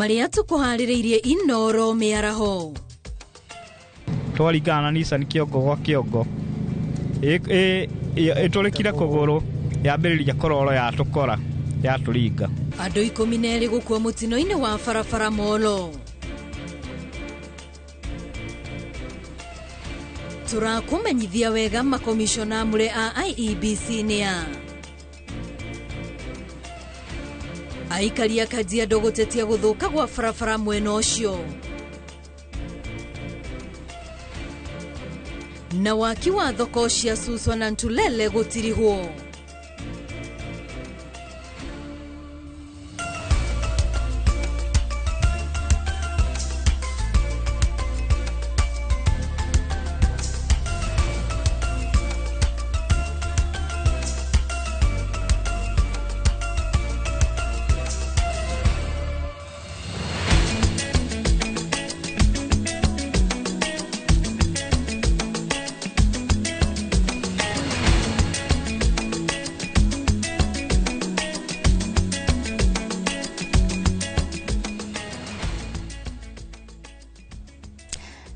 Maria tukuhaririirie Inoro miaraho. Twarigana Nissan kiongo gwa kiongo. Itulikire kuguru yambiriria kororo ya tukora ya turinga. Andu 12 gukua mutino-ini wa barabara Molo. Turakumenyithia wega makomishona mure a IEBC nia. Aikari a Kajiado gutetia guthuka gwa barabara mwena ucio. Na waki wa thoko cia Suswa na Ntulele gutirihwo.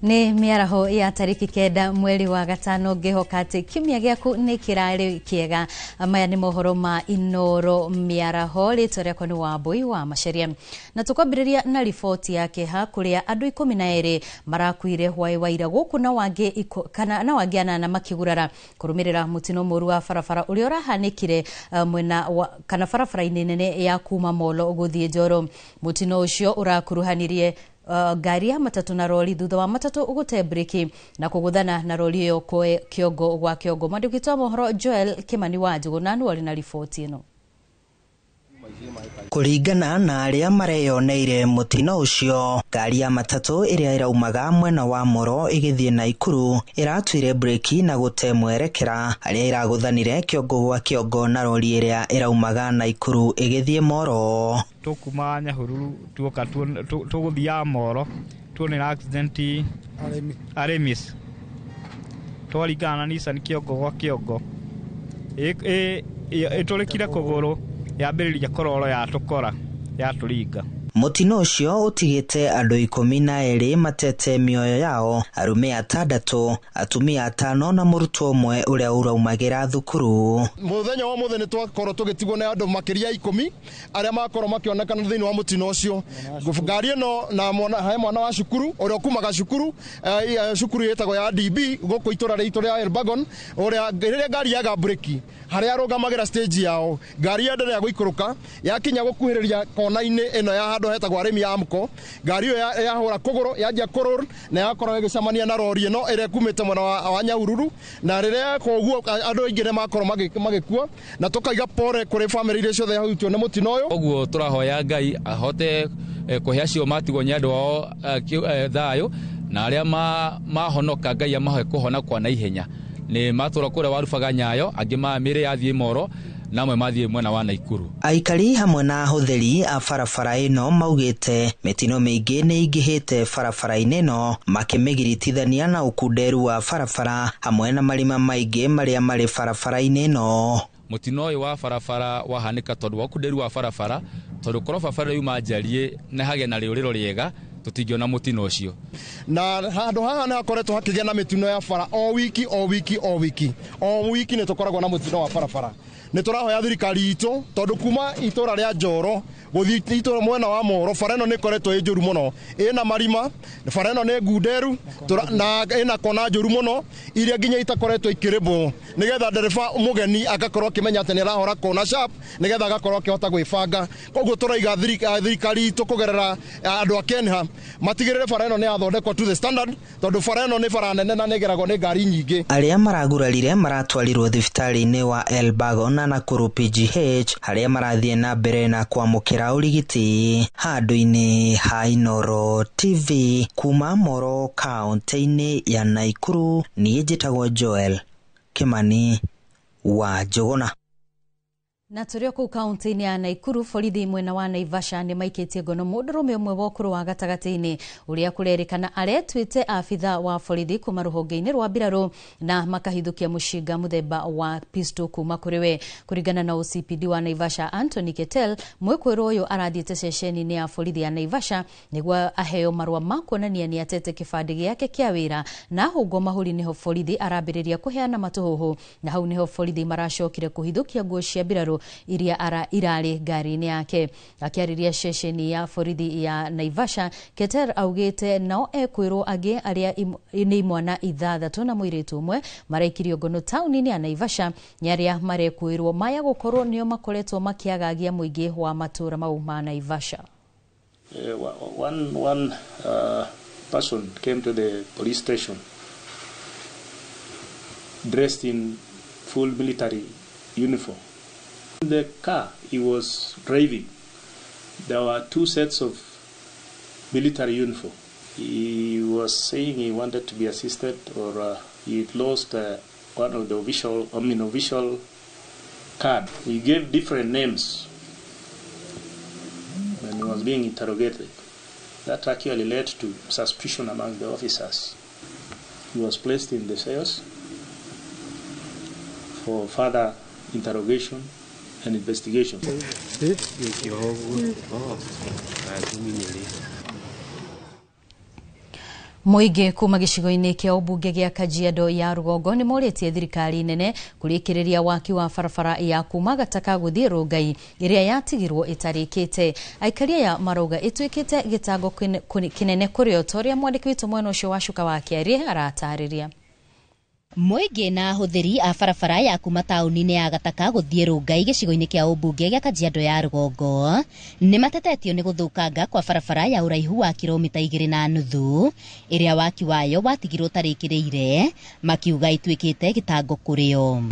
Ni miaraho ya tariki 9 mweri wa gatano ngihoka ati kimya giaku ni kirari kiega. Maya ni mohoro ma Inoro miaraho ritwa riakwa ni Wambui wa Macharia. Na tukwambiriria na ripoti yake ha kuria andu 12 marakuire waira guku na wangi na wangi anana makigurara kurumirira mutino moru wa barabara uria urahanikire mwena kana barabara-ini nene ya kuma Molo guthie Njoro. Mutino ucio urakuruhanirie gari ya matatu na roli thutha wa matatu ugute breki na kuguthana na roli iyo koe kiongo gwa kiongo. Mwandiki mohoro Joel Kimani wa Njuguna wali na ripoti ino. Kuringana na aria mareyoneire mutino ucio, gari ya matatu iria iraumaga mwena wa Moro igithie Naikuru iratuire breki na gute mwerekera aria iraguthanire kiongo gwa kiongo na roli iria iraumaga Naikuru igithie Moro. Tukuma Nyahururu tuoka tuguthia Moro tuonera accident Aremis. Twarigana Nissan kiongo gwa kiongo. Itulikire kuguru yambiriria kororo ya tukora ya turinga. Mutino ucio utigite andu 12 matete mioyo yao, arume 6, atumia 5 na murutwo umwe uria uraumagira thukuru. Muthenya wa muthenya twakoro tugitigwo na andu makiria 10 aria makoro makionekana thiini wa mutino ucio. Gari ino na mwana wa cukuru uria kumaga cukuru cukuru yetagwo ya DB guku itura ritu ria Elbagon uria gari yaga breki haria arugamagira stage yao. Gari yendere ya guikuruka yakinya gukuhiriria kona-ini ino ya handu hetagwo Aremi ya Amko. Gari iyo yahura kuguru yajia kurur na yakora igicamania na rori ino ire kumite mwena wa Nyahururu na riria koguo andu ingire makoro magikua na tukaiga pore kuri family iria ciothe yahutio ni mutino uyu. Oguo turahoya Ngai ahote kuhia cio matigwo nyandu wao thayo na aria mahonoka Ngai amahe kuhona kwa na ihenya. Ni matura kure warubaga Nyayo angi mamire yathie Moro namwe mathie mwena wa Naikuru. Aikari hamwe na ahutheri a barabara ino maugite mitino mingi ni ingihite barabara-ini ino makimigiritithania na ukunderu wa barabara hamwe na marima maingi maria mari barabara-ini ino. Mutino uyu wa barabara wahanika tondu wa ukunderu wa barabara tondu korwo barabara yuma njarie na hage na riuriro riega tutingiona mutino ucio. Na handu haha na koretwo hakigia na mitino ya bara o wiki ni tukoragwo na mutino wa barabara. Ni turahoya thirikari itu tondu kuma itura ria Njoro guthii itura mwena wa Moro bara ino ni koretwo njuru muno ina marima bara ino ni ngunderu na ina kona njuru muno iria nginya itakoretwo ikiribwo nigetha ndereba mugeni agakorwo akimenya ati ni arahora kona sharp nigetha agakorwo akihota gwibanga. Koguo turaiga thirikari itu kugerera andu a Kenya matigirire bara ino ni athondekwo to the standard tondu bara ino ni bara nene na nigeragwo ni ngari nyingi. Aria maragurarire maratwarirwo thibitari-ini wa Elbagon na Nakuru PGH haria marathie na mbere na kwamukira urigiti. Handu-ini ha Inoro TV kuma Moro kaunti-ini ya Naikuru ni njitagwo Joel Kimani wa Njuguna. Na turio kuu kaunti-ini ya Naikuru, borithi mwena wa Naivasha ni maikitie ngono mundurume umwe wa ukuru wa gatagati-ini uria kurerikana aretwite afitha wa borithi kuma ruhonge-ini rwa mbiraru na makahithukia mushinga muthemba wa pistol kuma kuri we. Kuringana na OCPD wa Naivasha Anthony Ketel, mwikwiru uyu arathiite ceceni-ini ya borithi ya Naivasha niguo aheo marua ma kuonania ni atete kibandi giake kia wira, na hugo mahuri niho borithi arambiriria kuheana matuhuhu, na hau niho borithi maracokire kuhithukia nguo cia mbiraru iria irari ngari-ini yake. Akiariria ceceni ya borithi ya Naivasha, Keter augite no ekwirwo angi aria ni imwana ithathatu na muiritu umwe maraikirio ngono tauni-ini ya Naivasha, ni aria marekwirwo maya gukorwo nio makoretwo makiagagia muingi wa matura mau ma Naivasha. One person came to the police station dressed in full military uniform. In the car he was driving, there were two sets of military uniform. He was saying he wanted to be assisted, or he lost one of the official card. He gave different names when he was being interrogated. That actually led to suspicion among the officers. He was placed in the cells for further interrogation and investigation. Muingi kuma gicigo-ini kia ubunge gia Kajiado ya Rugongo ni moritie thirikari nene kurikiriria waki wa barabara ya kuma Gataka guthii Rongai iria yatigirwo itarikite. Aikaria ya marauga itwikite gitango kinene kuri otoria mwandiki witu mwena ucio wa Shuka wa Kiari aratariria. Muingi na huthiri a barabara ya kuma tauni-ini ya Gataka guthii Rongai gicigo-ini kia ubunge gia Kajiado ya Rugongo ni matetetio ni guthukanga kwa barabara ya uraihu wa kilomita 2.5 iria waki wayo watigirwo tarikiriire, makiuga itwikite gitango kurio.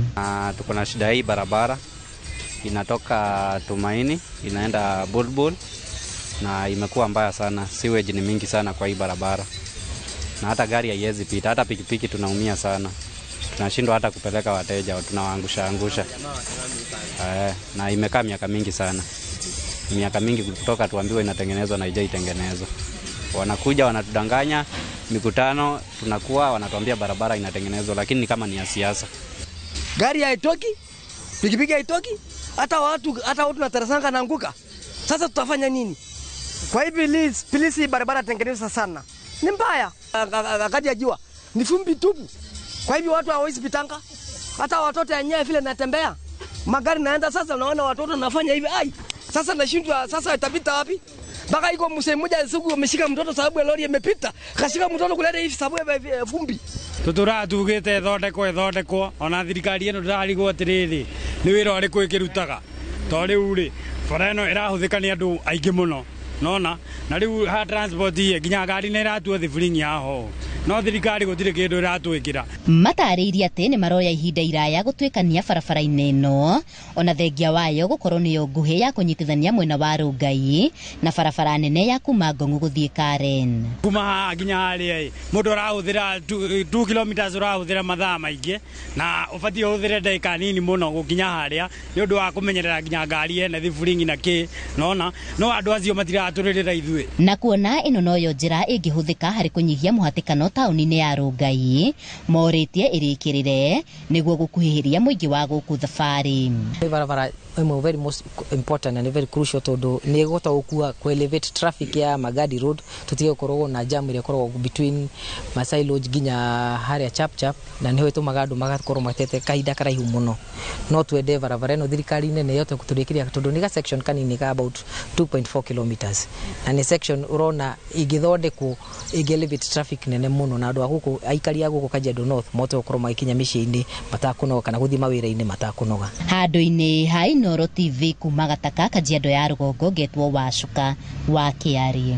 Tuko na shida hii barabara inatoka Tumaini inaenda Bulbul na imekuwa mbaya sana. Sewage ni mingi sana kwa hii barabara, na hata gari haiwezi pita, hata pikipiki tunaumia sana. Tunashindwa hata kupeleka wateja, tunawaangusha. Na imekaa miaka mingi sana. Miaka mingi kutoka tuambiwe inatengenezwa na haijaitengenezwa. Wanakuja wanatudanganya, mikutano tunakuwa wanatuambia barabara inatengenezwa, lakini ni kama ni ya siasa. Gari haitoki, pikipiki haitoki, hata watu na tarasanga naanguka. Sasa tutafanya nini? Kwa hivi please barabara tengenezwa sana. Ni mbaya. Akati ya jua ni fumbi tupu. Kwa hivyo watu hawezi pitanga. Hata watoto yenyewe vile natembea, magari naenda sasa, unaona watoto nafanya hivi. Sasa nashindwa, sasa itapita wapi? Baka iko msee mmoja siku ameshika mtoto sababu ya lori imepita. Kashika mtoto kuleta hivi sababu ya fumbi. Tutura tugite thondekwo ona thirikari eno ndirarigwo atiriri ni wira uriku ikirutaga to riu ri bara eno irahuthika ni andu aingi muno nona na riu ha transport ye ginya gari ne iratuo thiburingi yaho no thirikari gutire kindu iratwikira. Matariirie ati ni maroya ihinda iraya gutwikania barabara-ini ino, ona thengia wayo gukorwo niyo nguhi ya kunyitithania mwena wa Rongai na barabara nene ya kuma Ngong'u guthii Karen. Kuma ginya haria mundu arahuthira 2 kilometers urahuthira mathaa maingi na ubatie uhuthire ndagika nini muno gukinya haria ni undu wa kumenyerera ginya ngari ene thiburingi na ki nona no andu acio matiraturira ithui. Na kuona ino noyo njira ingihuthika hari kunyihia muhatikano tauni-ini ya Rongai, moritie irikirire niguo gukuhihiria muingi wa guku thabari. Barabara imo very most important and very crucial tondu ni gota gukua ku elevate traffic ya Magadi Road, tutige korwo na jam ire korwo between Masai Lodge ginya haria chap na niho itumaga andu magakorwo matete kahinda karaihu muno. No twende barabara ino thirikari nene yote kuturikiria tondu ni ga section kanini ka about 2.4 kilometers, na ni section urona igithondekwo elevate traffic nene muno, na andu aguku aikari aguku Kajiado North mote gukorwo magikinya micii-ini matakunoga kana guthii mawira-ini matakunoga. Handu-ini ha Inooro TV kuma Gataka Kajiado ya Rugongo, getwo wa Shuka wa Kiari.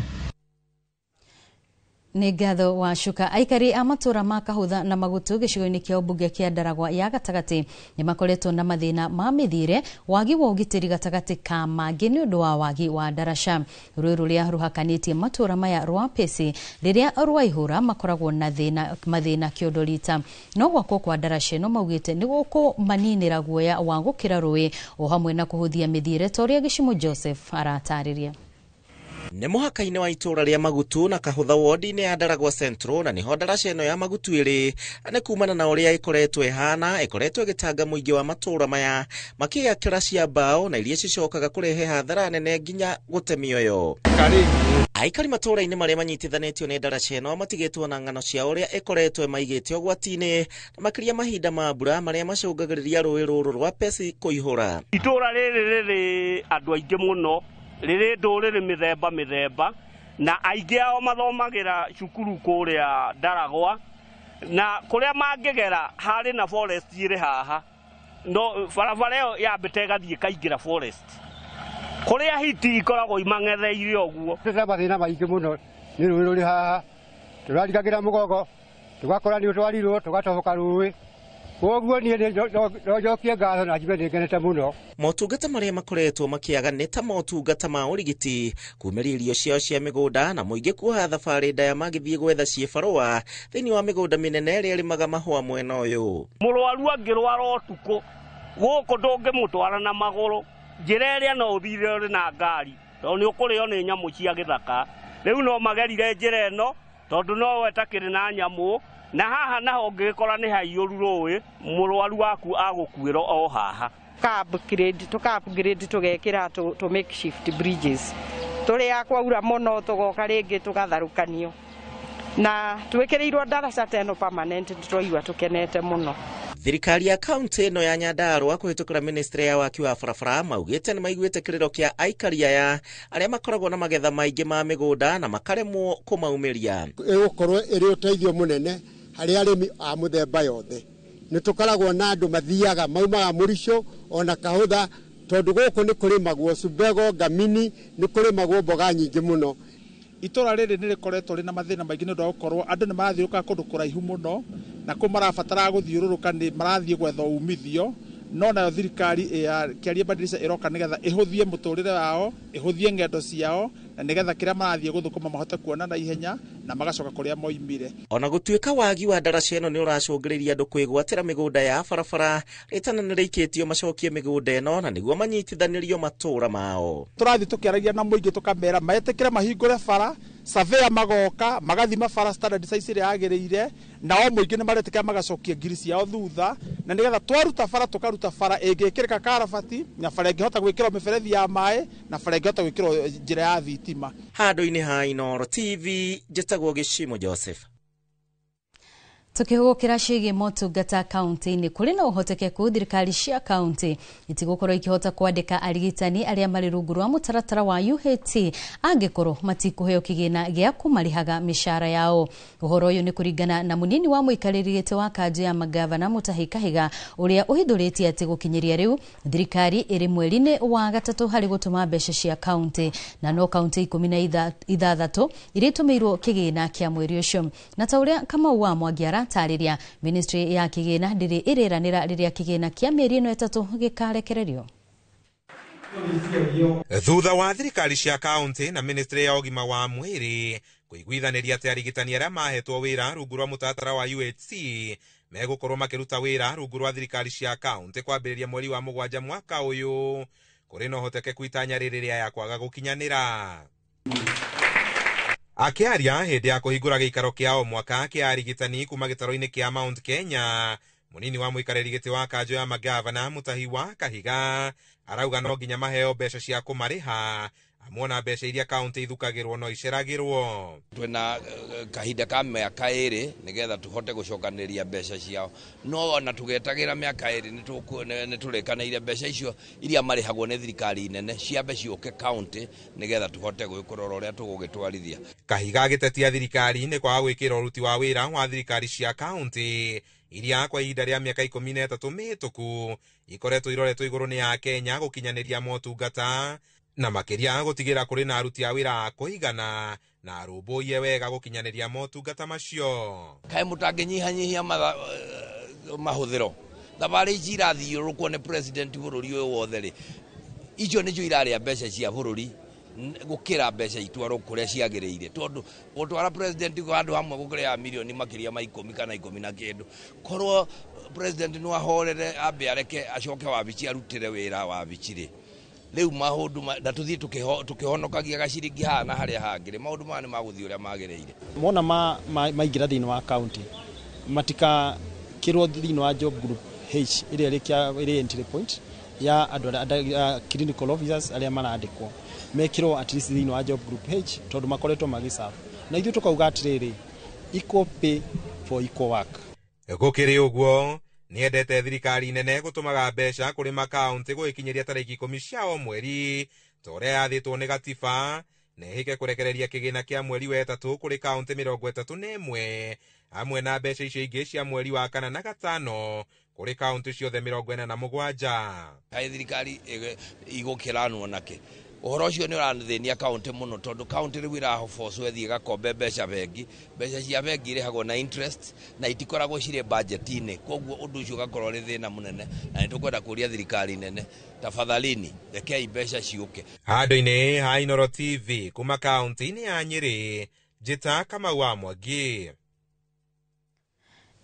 Nĩ ngatho wa Cuka. Aikari a matura ma Kahutha na Magutu gĩcigo-inĩ kĩa ũmbunge kĩa Ndaragwa ya gatagatĩ nĩ makoretwo na mathĩna ma mĩthiĩre, wagi wa ũgitĩri gatagatĩ ka mangĩ nĩ ũndũ wa wagi wa ndaraca. Rũĩ rũrĩa rũhakanĩtie matura maya rwa Pesi rĩrĩa rwaihũra makoragwo na mathĩna kĩondorita. No gwakwo kwa ndaraca ĩno maugĩte nĩ gũkũmaninĩra guoya wa gũkĩra rũĩ o hamwe na kũhũthia mĩthiĩre ta ũrĩa Gĩcimo Joseph aratarĩria. Nĩ mũhaka-inĩ wa itũra rĩa Magutu na Kahutha wodi-inĩ ya Ndaragwa Central, na niho ndaraca ĩno ya Magutu ĩrĩ. Nĩ kumana na ũrĩa ĩkoretwo ĩhana, ĩkoretwo ĩgĩtanga mũingĩ wa matũra maya makĩgakĩra cia mbaũ na iria cicokaga kũrehe hathara nene nginya gũte mĩoyo. Aikari matũra-inĩ marĩa manyitithanĩtio nĩ ndaraca ĩno matigĩtwo na ng'ano cia ũrĩa ĩkoretwo ĩmaigĩte ũgwati-inĩ na makĩria mahinda ma mbura marĩa macũngagĩrĩria rũĩ rũrũ rwa Pesi kũihũra. Itũra rĩrĩ andũ aingĩ mũno, rĩrĩ ndũrĩrĩ mĩthemba na aingĩ ao mathomagira cukuru kũrĩa Ndaragwa, na kũrĩa mangĩgera harĩ na forest ĩrĩ haha, no barabara ĩyo yambĩte ĩgathiĩ kaingĩra forest kũrĩa hiti ikoragwo imang'etheire ũguo. Mathĩna maingĩ mũno nĩ rũĩ rũrĩ haha, tũrathikagĩra mũgogo tũgakora nĩ ũtwarirwo tũgatoboka rũĩ. Koguo niĩ no njokie ngatho na njigue nĩngenete mũno. Motungata marĩa makoretwo makĩaga nĩ ta motungata ma ũrigiti, kuumĩria irio ciao cia mĩgũnda na mũingĩ kuoha thabarĩ ndaya magĩthiĩ gwetha ciĩbarũa thĩinĩ wa mĩgũnda mĩnene ĩrĩa ĩrĩmaga mahũa mwena ũyũ. Mũrwaru angĩrwara ũtukũ gũkũ ndũngĩmũtwara na magũrũ, njĩra ĩrĩa no ũthire ũrĩ na ngari tondũ nĩ ũkũrĩo nĩ nyamũ cia gĩthaka. Rĩu no magerire njĩra ĩno tondũ no wetakĩrĩ na nyamũ, na haha naho ngĩkora nĩ haiyũru rũĩ, mũrwaru waku agũkuĩra o haha. Tũka-upgrade tũgekĩra to makeshift bridges tũrĩa kwaura mũno tũgoka rĩngĩ tũgatharũkanio, na twĩkĩrĩirwo ndaraca teno permanent, tũroigua tũkenete mũno. Thirikari ya kaunti ĩno ya Nyandarua kũhĩtũkĩra ministry ya waki wa barabara maugĩte nĩ maiguĩte kĩrĩro kĩa aikari aya arĩa makoragwo na magetha maingĩ ma mĩgũnda na makaremwo kũmaumĩria. Ĩgũkorwo ĩrĩ ũteithio mũnene harĩ arĩmi a mũthemba yothe. Nĩ tũkoragwo na andũ mathiaga maumaga Mũricho ona Kahutha, tondũ gũkũ nĩ kũrĩmagwo Subego, Gamini, nĩ kũrĩmagwo mboga nyingĩ mũno. Itũra rĩrĩ nĩ rĩkoretwo rĩna mathĩna maingĩ nĩ ũndũ wa gũkorwo andũ nĩ marathiũrũka kũndũ kũraihu mũno, na kũ marabatara gũthiũrũrũka nĩ marathiĩ gwetha umithio, no nayo thirikari kĩaria Badilisha ĩroka nĩgetha ĩhũthie mũtũrĩre wao, ĩhũthie ng'endo ciao, na nĩgetha kĩrĩa marathiĩ gũthũkũma mahote kuona na ihenya na magacoka kũrĩa moimire. Ona gũtuĩka wagi wa ndaraca ĩno nĩ ũracũngĩrĩria andũ kwĩgwatĩra mĩgũnda ya barabara, rĩtana nĩ rĩikĩtio macokie mĩgũnda ĩno na nĩguo manyitithanĩrio matũra mao. Tũrathiĩ tũkĩaragia na mũingĩ tũkamera metĩkĩre mahingũre bara, surveyor magoka magathima bara standard size ĩrĩa yagĩrĩire, na o mũingĩ nĩ maretĩkĩra magacokia ngiri ciao thutha, na nĩgetha twaruta bara tũkaruta bara ĩngĩkĩrĩka karabati, na bara ĩngĩhota gwĩkĩrwo mĩberethi ya maĩ, na bara ĩngĩhota gwĩkĩrwo njĩra ya thitima. Handũ-inĩ ha Inooro TV, njĩtagwo Gĩcimo Joseph. Tukĩhũgũkĩra ciĩgiĩ motungata kaunti-inĩ, kũrĩ na ũhotekeku thirikari cia kaunti itigũkorwo ikĩhota kwandĩka arigitani arĩa marĩ rungu rwa mũtaratara wa UHT angĩkorwo matikũheo kĩgĩna gĩa kũmarĩhaga mĩcara yao. Ũhoro ũyũ nĩ kũringana na mũnini wa mũikarĩri gĩtĩ wa kanjũ ya magavana Mutahi Kahiga, ũrĩa ũhithũrĩtie atĩ gũkinyĩria rĩu thirikari ĩrĩ mweri-inĩ wa gatatũ harĩ gũtũma mbeca cia kaunti, na no kaunti 16 iria itũmĩirwo kĩgĩna kĩa mweri ũcio. Na ta ũrĩa Kamau wa Mwangi tarĩria, ministry ya kĩgĩna ndĩrĩ ĩrĩranĩra rĩrĩa kĩgĩna kĩa mĩeri ĩno ĩtatũ gĩkarekererio. Thutha wa thirikari cia kaunti na ministry ya ũgima wa mwĩrĩ kũiguithanĩria atĩ arigitani arĩa mahetwo wĩra rungu rwa mũtaratara wa UHC megũkorwo makĩruta wĩra rungu rwa thirikari cia kaunti kwambĩrĩria mweri wa Mũgwanja mwaka ũyũ, kũrĩ na ũhotekeku itanya rĩrĩa ya kwaga gũkinyanĩra. Akĩaria hĩndĩ ya kũhingũra gĩikaro kĩa o mwaka kĩa arigitani kuma gĩtaro-inĩ kĩa Mount Kenya, mũnini wa mũikarĩri gĩtĩ wa kanjũ ya magavana Mutahi wa Kahiga arauga no nginya maheo mbeca cia kũmarĩha, amwona mbeca iria kaunti ithukagĩrwo no iceragĩrwo. Twĩna kahinda ka mĩaka ĩrĩ nĩgetha tũhote gũcokanĩria mbeca ciao, no ona tũgetagĩra mĩaka ĩrĩ nĩ tũrĩkanĩire mbeca icio iria marĩhagwo nĩ thirikari nene ciambe ciũke kaunti nĩgetha tũhote kũrora ũrĩa tũgũgĩtwarithia. Kahiga agĩtetia thirikari nĩ kwaga gwĩkĩra ũruti wa wĩra wa thirikari cia kaunti iria kwa ihinda rĩa mĩaka 13 mĩhĩtũku ikoretwo iroretwo igũrũ nĩ ya Kenya gũkinyanĩria motungata, na makĩria gũtigĩra kũrĩ na aruti a wĩra a kũigana na arũmbũiye wega gũkinyanĩria motungata macio. Kaĩ mũtangĩnyihanyihia mahũthĩro thabarĩ ici irathiũrũrũkwo nĩ president bũrũri ũyũ wothe rĩ, icio nĩcio irarĩa mbeca cia bũrũri gũkĩra mbeca itwarwo kũrĩa ciagĩrĩire, tondũ gũtwara president handũ hamwe gũkĩrĩa milioni makĩria ma 10 kana 10 na kĩndũ. Korwo president no ahorere ambe areke acoke wabici arutĩre wĩra wabici rĩ, rĩu maũndũ na tũthiĩ tũkĩhonokagia gaciringi hana harĩa hangĩ, maũndũ maya nĩ magũthiĩ ũrĩa magĩrĩire. Mona maingĩra thĩinĩ wa county matika kirwo thĩinĩ wa job group H ĩrĩa entry point ya andũ clinical officers arĩa marandĩkwo mekirwo at least thĩinĩ wa job group H tondũ makoretwo magiserve, na ithuĩ tukauga atĩrĩrĩ equal pay for equal work. Gũkĩrĩ ũguo nĩendete thirikari nene gũtũmaga mbeca kũrĩ makaunti gũgĩkinyĩria tarĩki 10 cia o mweri ta ũrĩa yathĩtwo nĩ gatiba, na ĩhĩke kũrekereria kĩgĩna kĩa mweri wa 3 kũrĩ kaunti 31 hamwe na mbeca icio ingĩ cia mweri wa 4 na 5 kũrĩ kaunti ciothe 47. Kaĩ thirikari igũkĩranwo nake ũhoro ũcio nĩ ũrathĩnia kaunti mũno, tondũ kaunti rĩu ĩrahobocwo ĩthiĩ gakombe mbeca bengi, mbeca cia bengi irĩhagwo na interest na itikoragwo cirĩ budget-inĩ, koguo ũndũ ũcio ũgakorwo ũrĩ thĩna mũnene, na nĩtũkwenda kũria thirikari nene tafadhalini rekei mbeca ciũke. Handũ-inĩ ha Inooro TV kuma kaunti-inĩ ya Nyĩrĩ, Njĩta Kamau wa Mwangi.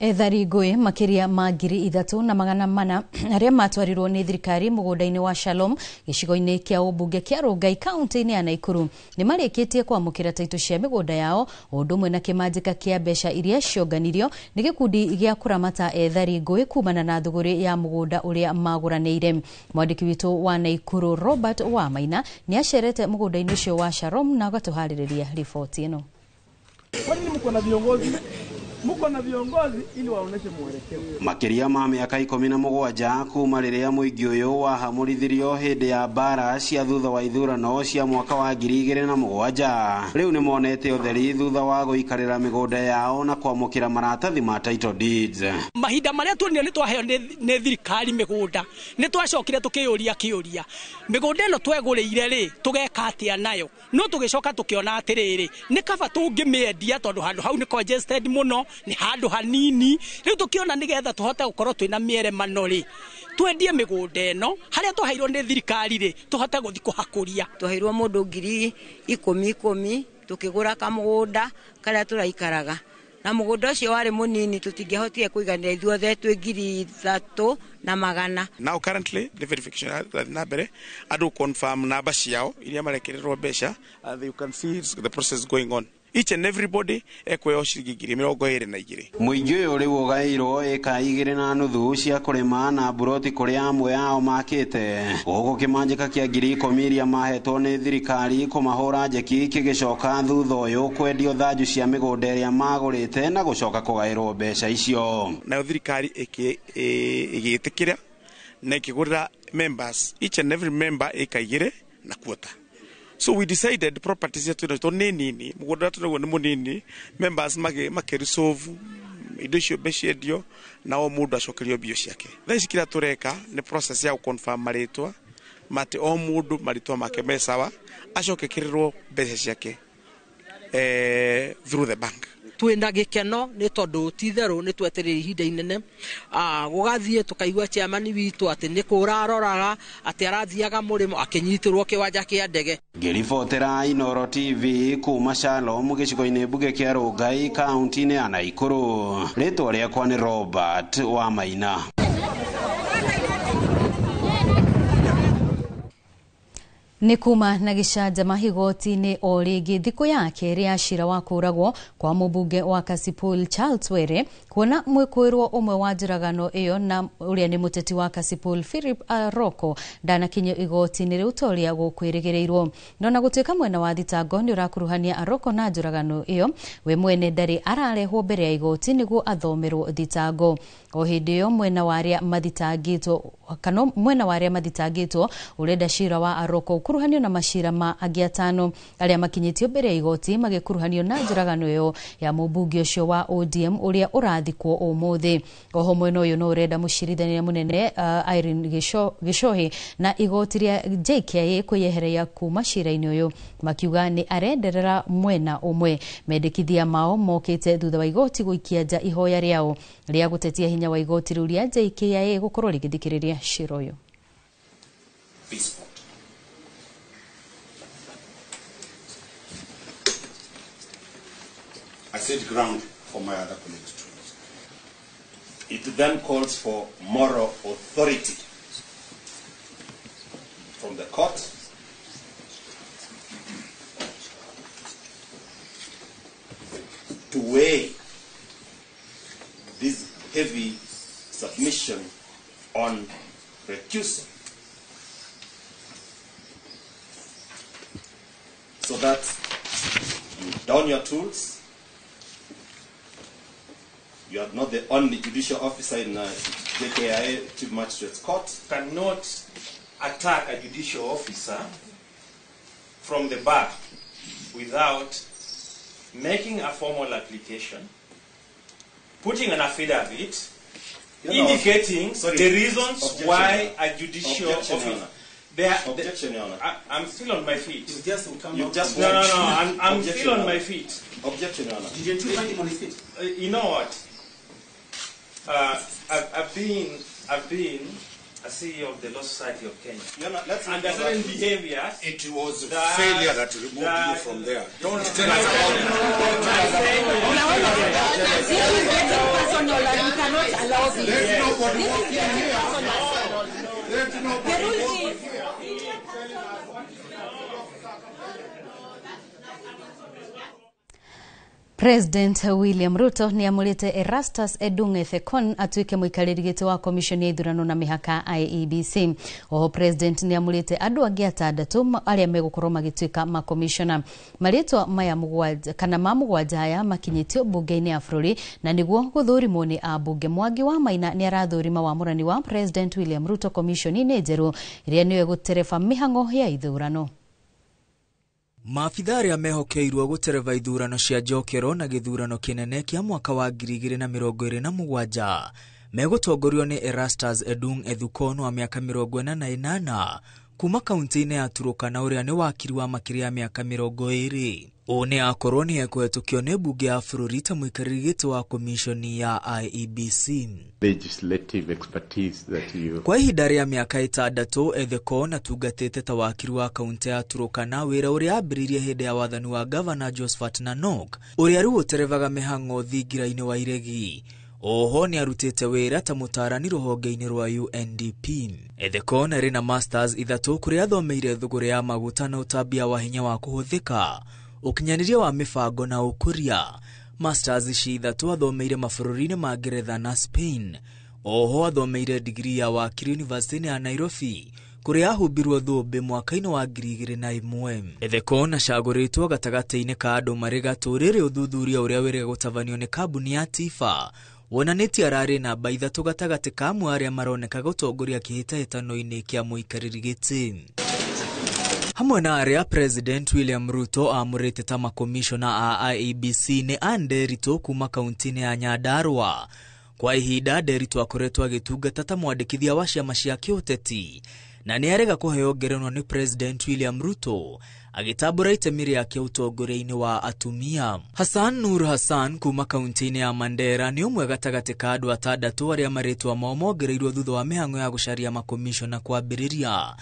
Ethari ngũĩ makĩria ma 3,400 arĩa matwarirwo nĩ thirikari mũgũnda-inĩ wa Shalom gĩcigo-inĩ kĩa ũmbunge kĩa Rongai kaunti-inĩ ya Naikuru nĩ marĩkĩtie kwamũkĩra taitũ cia mĩgũnda yao ũndũ ũmwe na kĩmanjĩka kĩa mbeca iria cionganirio nĩ gĩkundi gĩa kũramata ethari ngũĩ kumana na thũgũrĩ ya mũgũnda ũrĩa magũranĩire. Mwandĩki witũ wa Naikuru Robert Wamaina nĩ acerete mũgũnda-inĩ ũcio wa Shalom na agatũharĩrĩria riboti ĩno. Muko na viongozi ili waoneshe mwelekeo. Makiria ma miaka 17 kuma rĩrĩa mũingĩ ũyũ wahamũrithirio hĩndĩ ya mbara cia thutha wa ithurano cia mwaka wa 2007. Rĩu nĩ monete ũtheri thutha wa gũikarĩra mĩgũnda yao na kwamũkĩra maratathi ma title deeds. Mahinda marĩa tuonire nĩ twaheo nĩ thirikari mĩgũnda, nĩ twacokire tukĩyũria kĩũria mĩgũnda ĩno twegũrĩire rĩ tũgeka atĩa nayo, no tũgĩcoka tũkĩona atĩrĩrĩ nĩ kaba tũngĩmĩendia tondũ handũ hau nĩ congested mũno, ni handũ hanini. Rĩu tũkĩona nĩgetha tũhote gũkorwo twĩna mĩeremano rĩ twendie mĩgũnda ĩno harĩa twaheirwo nĩ thirikari rĩ tũhote gũthiĩ kũhakũria. Twaheirwo mũndũ 10,000 tũkĩgũra kamũgũnda karĩa tũraikaraga, na mũgũnda ũcio warĩ mũnini tũtingĩahotire kũiganĩra ithuothe twĩ 3,100. Now currently the verification na mbere andũ confirm namba ciao iria marekererwo mbeca, you can see the process going on. Each and everybody ekweyo ciringi 22,000. Mũingĩ ũyũ rĩu ũgaĩirwo ĩka 2.5 cia kũrĩma na buroti kũrĩa amwe ao makĩte. Gũkũ kĩmanjĩka kĩa 10,000 iria mahetwo nĩ thirikari kũmahũra njeki kĩgĩcoka thutha ũyũ kwendio thanju cia mĩgũnda ĩrĩa magũrĩte na gũcoka kũgaĩrwo mbeca icio. Nayo thirikari ĩgĩtĩkĩra na ĩkĩgũrĩra members, each and every member ĩka 2 na quota. So we decided properties yetu nini mũgũnda tunaguo nĩ mũnini, members makĩresolve indo icio mbecendio na o mũndũ acokerio mbio ciake. Thaa ici kĩrĩa tũreka nĩ process ya confirm marĩtwa mate o mũndũ marĩtwa make me sawa acokekererwo mbeca ciake through the bank. Twĩna gĩkeno nĩ tondũ titherũ nĩ twetereire ihinda inene gũgathiĩ tukaigua chairman witũ atĩ nĩ kũraroraga atĩ arathiaga mũrĩmo akĩnyitĩrwo kĩwanja kĩa ndege. Ngĩribotera Inooro TV kuma Shalom gĩcigo-inĩ mbunge kĩa Rongai kaunti-inĩ ya Naikuru. Rĩtwa rĩakwa nĩ Robert Wamaina. Nĩ kuma na gĩcanjama igoti-inĩ o rĩngĩ thikũ ya kerĩ ya cira wa kũragwo kwa mũmbunge wa Kasipul Charles Were, kuona mwĩkũĩrwo ũmwe wa njũragano ĩyo na ũrĩa nĩ mũteti wa Kasipul Philip Aroko ndanakinyio igoti-inĩ rĩu ta ũrĩa gũkwĩrĩgĩrĩirwo. No na gũtuĩka mwena wa thitango nĩ ũrakuruhania Aroko na njũragano ĩyo, we mwene ndarĩ ararehwo mbere ya igoti nĩguo athomerwo thitango. O hindi yo mwena waria mathitangitwo kana mwena waria mathitangitwo urenda cira wa Aroko ukuruhanio na macira ma angi atano aria makinyitio mbere ya igoti magikuruhanio na njuragano yo ya mubunge ucio wa ODM uria urathikwo umuthi. Oho mwena uyu no urenda mucirithania munene Irene Gishohi na igoti ria JKIA kuyehereria kuma cira-ini uyu makiuga ni arenderera mwena umwe. Mendekithia mao mokite thutha wa igoti guikia nja ihoya riao ria gutetia hinya wa igoti riu ria JKIA gukorwo rigithikiriria cira uyu. I set ground for my other colleagues too. It then calls for moral authority from the court to weigh this heavy submission on recusal, so that you don your tools. You are not the only judicial officer in JKIA Chief Magistrates Court. Cannot attack a judicial officer from the bar without making a formal application, putting an affidavit, indicating the reasons why a judicial officer. Objection, Your Honor. I'm still on my feet. No. I'm still on my feet. Objection, Your Honor. Did you find him on his feet? You know what? I've been a CEO of the Law Society of Kenya. And there are certain behaviors. It was failure that removed you from there. Don't tell us President William Ruto ni amulite Erastus Edung Ethekon atuike muikariri giti wa komishoni ya ithurano na mihaka IEBC. Oho President ni amulite andu angi atandatu aria megukorwo magituika makomishona. Maritwa maya mugwanja kana mamugwanja aya makinyitio bunge-ini ya bururi na niguo guthurimwo ni abunge. Mwangi wa Maina ni arathurima wamurani wa President William Ruto komishoni-ini njeru iria niwe gutereba mihango ya ithurano. Maabitha aria mehokeirwo gutereva ithurano cia njokero na githurano kinene kia mwaka wa 2027 megutongorio ni Erastus Edung Ethekon wa miaka 48 kuma kaunti-ini ya Turukana uria ni wakiri wa makiria ya miaka 20. One akorwo ni ekuhetukio ni bunge ya bururi ta muikariri giti wa komishoni ya IEBC. Legislative expertise that you... Kwa ihinda ria miaka 6 Ethekon atungatite ta wakiri wa kaunti ya Turukana wira uria ambiririe hindi ya wathani wa Governor Josephat Nanok uria riu uterevaga mihango thingira-ini wa iregi. Oho ni arutite wira ta mutarani ruhonge-ini rwa UNDP. Ethekon ari na masters 3 kuria athomeire thuguri ya maguta na utambia wa hinya wa kuhuthika, ukinyaniria wa mifango na ukuria. Masters 3 athomeire mabũrũri-inĩ ma Ngeretha na Spain. Oho athomeire degree ya wakiri University ya Nairobi kuria ahumbirwo thũmbĩ mwaka-inĩ wa 2001. Ethekon acagũrĩtwo gatagati-inĩ ka andũ marĩ gatũ rĩrĩ ũthuthuria ũrĩa wĩrĩga gũtabanio nĩ kambuni ya Tifa wonanĩtie ararĩ namba 3 gatagati ka amwe arĩa maroneka gũtongoria kĩhĩtahĩtano-inĩ kĩa mũikarĩri gĩtĩ. Hamwe na aria President William Ruto amurite ta makomishona a IEBC ni Anderito kuma kaunti-ini ya Nyandarua. Kwa ihinda Anderito akoretwo agitungata ta mwandikithia wa ciama cia kiuteti na ni arega kuheo ngerenwa ni President William Ruto agitambura itemi riake utongoria-ini wa atumia. Hassan Nur Hassan kuma kaunti-ini ya Mandera ni umwe gatagati ka andu 6 aria maritwa mao mongereirwo thutha wa mihango ya gucaria makomishona kwambiriria.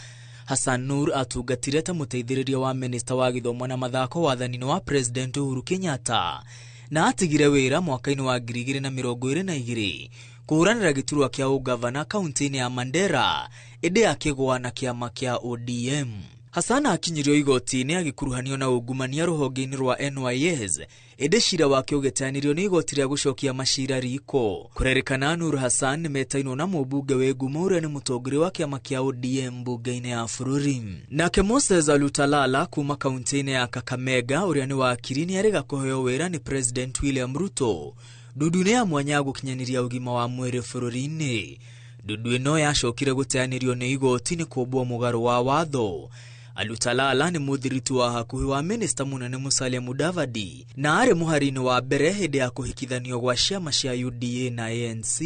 Hassan Nur atungatire ta muteithĩrĩria wa minister wa githomo na mathako wathani-inĩ wa President Uhuru Kenyatta na atigire wira mwaka-inĩ wa 2022 kuhuranĩra giturwa kia ugavana kaunti-inĩ ya Mandera ĩndĩ akĩgwa na kiama kia ODM. Hassan akinyirio igoti-inĩ agikuruhanio na ungumania ruhonge-inĩ rwa NYS ĩndĩ cira wake ũgĩteanĩrio nĩ igoti rĩa gucokia macira riko. Kũrerĩkana Nur Hassan nĩ metainwo na mũmbunge wĩ ngumo ũrĩa nĩ mũtongoria wa kiama kia ODM mbunge-inĩ ya bũrũri. Nake Moses Alutalala kuma kaunti-inĩ ya Kakamega ũrĩa nĩ wakiri nĩ arega kũheo wĩra nĩ President William Ruto Ndudu nĩ ya mwanya gũkinyaniria ũgima wa mwĩrĩ bũrũri-inĩ. Ndudu ĩno yacokire gũteanĩrio nĩ igoti nĩ kũmbwo mũgarũ wa watho. Alutalala nĩ mũthiritu wa hakuhĩ wa minista munene Musalia Mudavadi na arĩ mũhari-inĩ wa mbere hĩndĩ ya kũhikithanio gwa ciama cia UDA na ANC.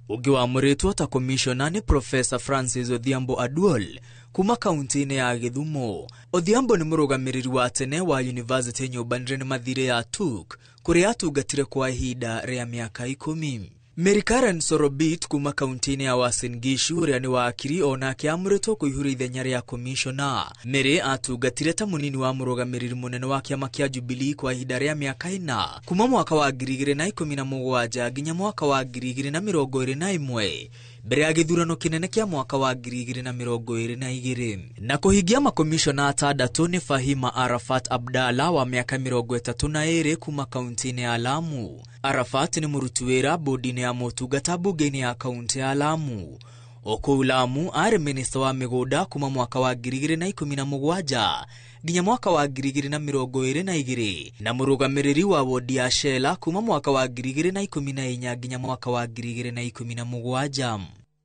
Ũngĩ wa mũrĩtwo ta komishona nĩ Professor Francis Odhiambo Aduol kuma kaunti-inĩ ya Githumo. Odhiambo nĩ mũrũgamĩrĩri wa tene wa University nyũmbanĩre nĩ mathire ya TUK kũrĩa atungatire kwa ihinda rĩa mĩaka 10. Mary Karen Sorobit kuma kaunti-inĩ ya Uasin Gishu ũrĩa nĩ wakiri onake amũrĩtwo kũihũria ithenya rĩa komishona. Mary atungatire ta mũnini wa mũrũgamĩrĩri mũnene wa kĩama kĩa Jubilee kwa ihinda rĩa mĩaka 4 kuma mwaka wa 2017 nginya mwaka wa 2021 mbere ya gĩthurano kĩnene kĩa mwaka wa 2022 na kũhingia makomishona atandatũ nĩ Fahima Arafat Abdalla wa mĩaka 32 kuma kaunti-inĩ ya Lamu. Arafat nĩ mũruti wĩra bodi-inĩ ya motungata bunge-inĩ ya kaunti ya Lamu. Okũu Lamu arĩ minista wa mĩgũnda kuma mwaka wa 2017 nginya mwaka wa 2022 na mũrũgamĩrĩri wa wodi ya Shela kuma mwaka wa 2014 nginya mwaka wa 2017.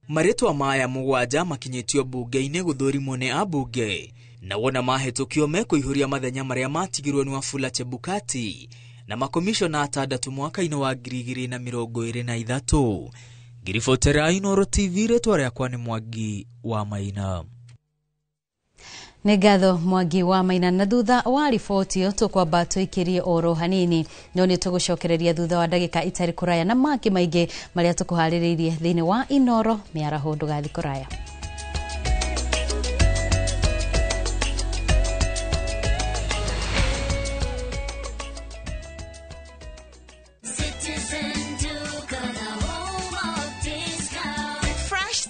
Marĩtwa maya mũgwanja makinyĩtio bunge-inĩ gũthũrimwo nĩ ambunge na wona mahetũkio mekũihũria mathenya marĩa matigirwo nĩ Wafula Chebukati na makomishona atandatũ mwaka-inĩ wa 2023. Ngiribotera Inooro TV rĩtwa rĩakwa nĩ Mwangi wa Maina. Nĩ ngatho Mwangi wa Maina, na thutha wa riboti ĩyo tũkwamba tũikĩrie oro hanini no nĩ tũgũcokereria thutha wa ndagĩka itarĩ kũraya na mangĩ maingĩ marĩa tũkũharĩrĩirie thĩinĩ wa Inooro mĩaraho ndũgathi kũraya.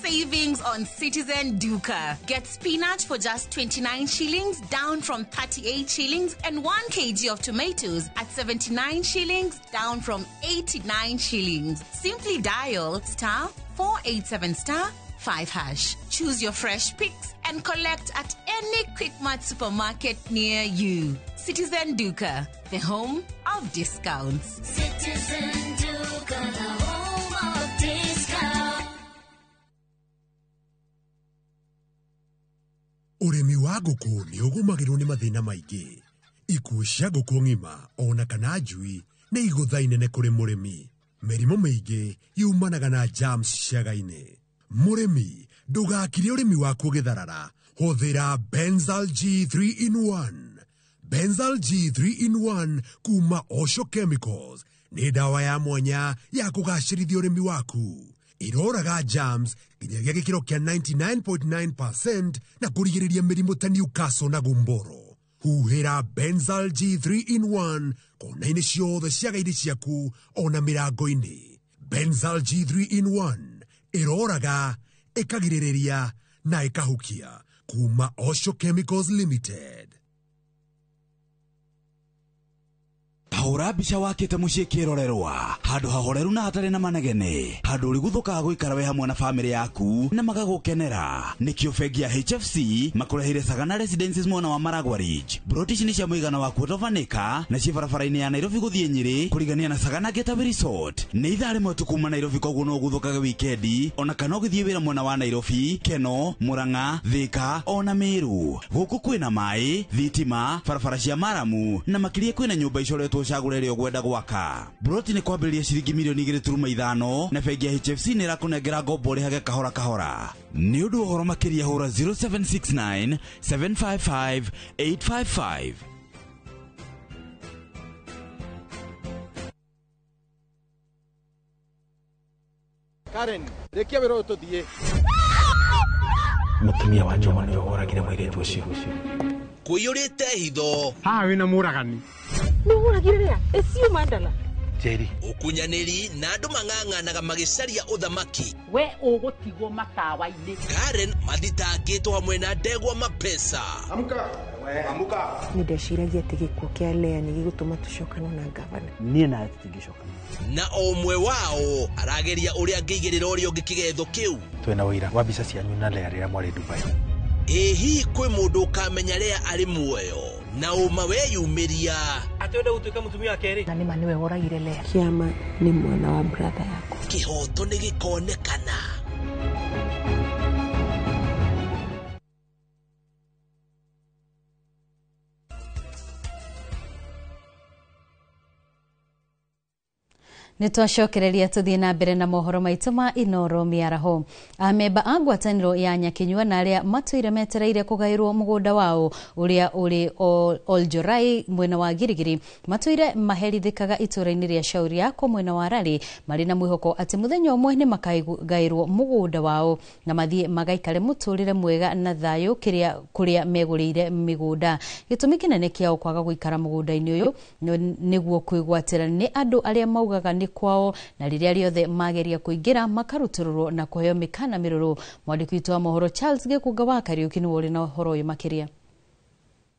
Savings on Citizen Duka. Get spinach for just 29 shillings, down from 38 shillings, and 1 kg of tomatoes at 79 shillings, down from 89 shillings. Simply dial *487*5#. Choose your fresh picks and collect at any Quickmart supermarket near you. Citizen Duka, the home of discounts. Citizen Duka, the home of discounts. Ũrĩmi wa ngũkũ nĩ ũgũmagĩrwo nĩ mathĩna maingĩ. Ikuũ cia ngũkũ ng'ima ona kana njui nĩ igũtha inene kũrĩ mũrĩmi. Mĩrimũ mĩingĩ yumanaga na germs ciaga-inĩ. Mũrĩmi ndũgakire ũrĩmi waku ũgĩtharara. Hũthĩra Benzal G3 in 1. Benzal G3 in 1 kuma Osho Chemicals nĩ dawa ya mwanya ya kũgacĩrithia ũrĩmi waku. Iroraga germs nginyagia gĩkĩro kĩa 99.9% na kũrigĩrĩria mĩrimũ ta Newcastle na Gumboro. Huhĩra Benzal G3 in 1 kona-inĩ ciothe ciaga-inĩ ciaku ona mĩrango-inĩ. Benzal G3 in 1 iroraga, ĩkagirĩrĩria na ĩkahukia. Kuma Osho Chemicals Limited. Hora bica wakite muciĩ kĩrorerwa handũ hahoreru na hatarĩ na manegene, handũ ũrĩ gũthũkaga gũikara we hamwe na famĩlĩ yaku na magagũkenera. Nĩkĩo bengi ya HFC makũreheire Sagana Residences mwena wa Maragwa Ridge. Broti ici nĩ cia mũigana wa quarter of an acre na ciĩ barabara-inĩ ya Nairobi gũthiĩ Nyĩrĩ kũrigania na Sagana Getaway Resort. Nĩ ithaa rĩmwe tu kuma Nairobi, koguo no gũthũkaga wikendi ona kana ũgĩthiĩ wĩra mwena wa Nairobi, Keno, Murang'a, Thika ona Meru. Gũkũ kwĩna maĩ, thitima, barabara cia maramu na makĩria kwĩna nyũmba icoretwo cagũrĩre ũgwenda gwaka. Broti nĩ kwambĩrĩria ciringi mirioni 2.5 na bengi ya HFC nĩ ĩrakũnengera ngombo rĩhage kahora kahora. Nĩ ũndũ ũhoro makĩria hũra 0769 755 855. Karen, rekia wĩra ũyũ tũthiĩ. Mũtumia wa Njoma nĩ ũhoragire mũirĩtu ũcio. Kũiyũrĩte hitho. Haha wĩna mũragani. Nĩũhũragire rĩa? Ĩcio mandala. Jerry. Ũkunyanĩri na andũ mang'ang'anaga magĩcaria ũthamaki. We ũgũtigwo matawa-inĩ. Karen mathitangĩtwo hamwe na Ndegwa Mapesa. Amka. Amka. Nĩndeciragia atĩ gĩkuũ kĩa Lea nĩ gĩgũtũma tũcokane na gavana. Niĩ nawe tũtingĩcokana. Na o ũmwe wao arageria ũrĩa angĩigĩrĩra ũrĩa ũngĩ kĩgetho kĩu. Twĩna ũira wa mbica cianyu na Lea rĩrĩa mwarĩ Dubai. Ehi kwe mundu kamenya ria ari muoyo na uma weyumiria atwenda gutuika mutumia wa keri na nima niwe woragire Lea. Kiama ni mwana wa brother yako. Kihoto ni gikonekana. Nitwacokereria tuthie na mbere na mohoro maitu ma Inoro miaraho. Amemba a ngwataniro ya Nyakinyua na aria matuire metereire kugairwo mugunda wao uria uri Oljorai mwena wa Girigiri matuire maherithikaga itura-ini ria Shauri Yako mwena wa Rari mari na mwihoko ati muthenya umwe ni makagairwo mugunda wao na mathie magaikare muturire mwega na thayo kuria megurire migunda. Gitumi kinene kiao kwaga guikara mugunda-ini uyu niguo kwigwatira ni andu aria maugaga ni kwao na riria riothe mageria kuingira makarutururwo na kuheo mikana miruru. Mwandiki witu wa mohoro Charles Gikuga wa Kariuki ni wori na horo uyu makiria.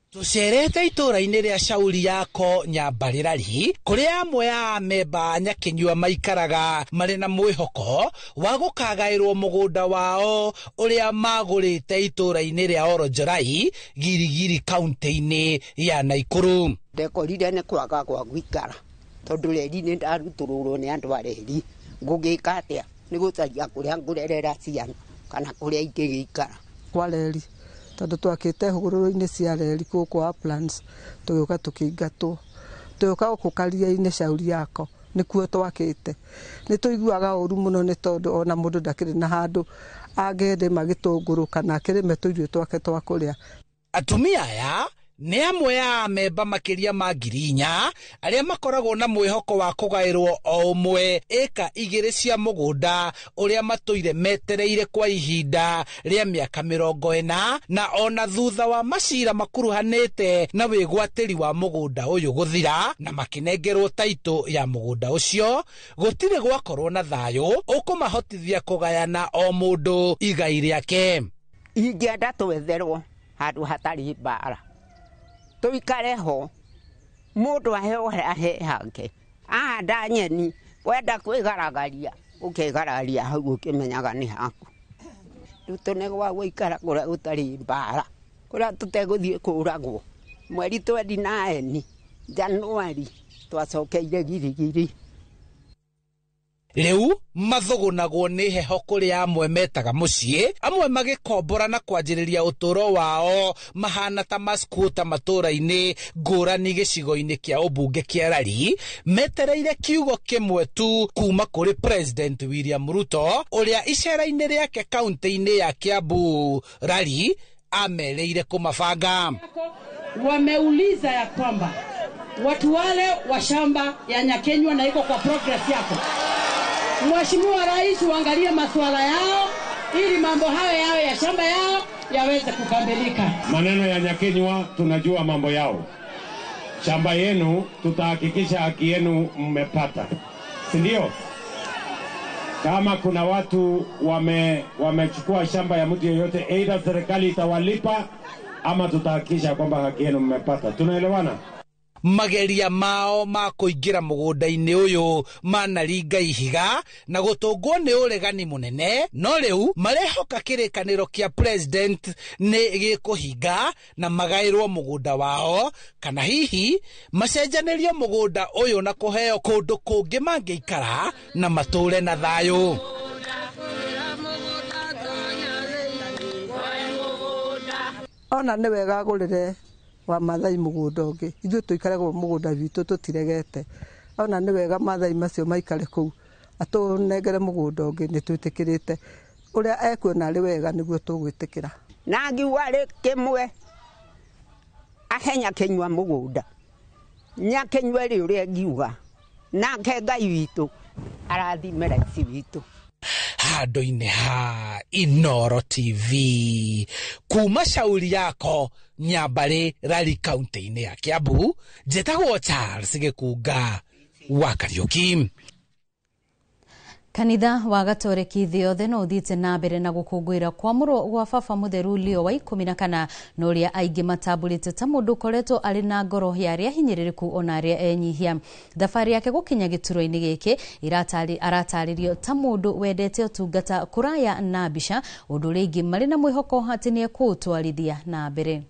Tucerete itura-ini ria Shauri Yako Nyambarirari kuria amwe ya amemba Nyakinyua maikaraga mari na mwihoko wa gukagairwo mugunda wao uria magurite itura-ini ria Oljorai Girigiri kaunti-ini ya Naikuru. Ndekorire ni kwaga kwa gwikara tondu reri ni ndarutururwo ni andu areri ngugika atia ni gutagia kuria ngurerera ciana kana kuria ingigikara kwa reri tondu twakite hugururu-ini cia reri kwa plans tugiuka tukiingatwo tugiuka gukaria-ini Shauri Yako nikuo twakite ni tuiguaga uru muno ni tondu ona mundu ndakiri na handu agende magitunguru na kirime tuirio twake twa kuria. Atumia aya ni amwe ya amemba makiria ma 4,000 aria makoragwo na mwihoko wa kugairwo o umwe eka 2 cia mugunda uria matuire metereire kwa ihinda ria miaka 40 na ona thutha wa macira makuruhanite na wigwatiri wa mugunda uyu guthira na makinengerwo taito ya mugunda ucio gutire gwakorwo na thayo ukumahotithia kugayana o mundu igai riake. Ingenda twetherwo handu hatari mbara tuikare ho mundu ahe hake ahanda nyeni wenda kwigaragaria ukigararia hau ukimenyaga ni haku rutone gwa guikara kuria gutari mbara kuria tuteguthie kuragwo mweri 29 Januari twacokeire Girigiri. Riu mathugunagwo ni heho kuri amwe metaga mucii amwe magikombora na kwanjiriria uturo wao mahana ta maskuta matura-ini ngurani gicigo-ini kia ubunge kia Rari metereire kiugo kimwe tu kuma kuri President William Ruto uria icera-ini riake kaunti-ini ya Kiambu Rari amereire kumabanga. Wameuliza ya kwamba watu wale wa shamba ya Nyakenyua na iko kwa progress yako, Mheshimiwa Rais uangalie masuala yao ili mambo hayo yawe ya shamba yao yaweze kukamilika. Maneno ya Nyakenyua tunajua mambo yao. Shamba yenu tutahakikisha haki yenu mmepata. Si ndio? Kama kuna watu wamechukua shamba ya mtu yeyote, aidha serikali itawalipa ama tutahakikisha kwamba haki yenu mmepata. Tunaelewana? Mageria mao ma kuingira mugunda-ini uyu manaringa ihiga na gutungwo ni uregani munene, no riu marehoka kirikaniro kia president ni gikuhinga na magairwo mugunda wao kana hihi macenjanirio mugunda uyu na kuheo kundu kungi mangiikara na mature na thayo. Ona ni wega gurire wa Mathai mugunda ungi ithuĩ tuikaragwo mugunda witũ tutiregete. Ona ni wega Mathai macio maikare kuu atunengere mugunda ungi ni twĩtĩkĩrĩte uria ekuona ari wega niguo tugwitikira. Na ngiuga ri kimwe ahe Nyakenyua mugunda Nyakenyua ri uria ngiuga nake Ngai witũ arathime rais witũ. Handu-ini ha Inoro TV kuma Shauri Yako Nyambarirari kaunti-ini ya Kiambu, njĩtagwo Charles Gikuga wa Kariuki. Kanitha wa Gatoreki thĩ yothe no ũthiĩte na mbere na gũkũngũĩra kwamũrwo gwa baba mũtheru Leo wa 14 na ũrĩa aingĩ matambũrĩte ta mũndũ ũkoretwo arĩ na ngoro ya arĩa hinyĩrĩrĩku ona arĩa enyihia. Thabarĩ yake gũkinya gĩturwa-inĩ gĩkĩ aratarĩrio ta mũndũ wendete ũtungata kũraya na mbica, ũndũ ũrĩa aingĩ marĩ na mwĩhoko atĩ nĩekũũtwarithia na mbere.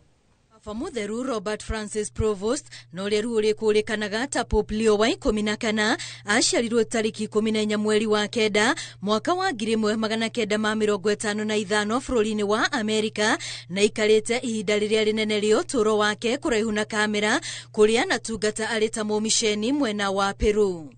Baba mũtheru Robert Francis Provost na ũrĩa rĩu ũrĩkũrĩkanaga ta Pope Leo wa 14 aciarirwo tarĩki 14 mweri wa kenda mwaka wa 1955 bũrũri-inĩ wa Amerika na ikarĩte ihinda rĩrĩa rĩnene rĩa ũtũũro wake kũraihu na kamera kũrĩa anatungata arĩ ta mũmisheni mwena wa Peru.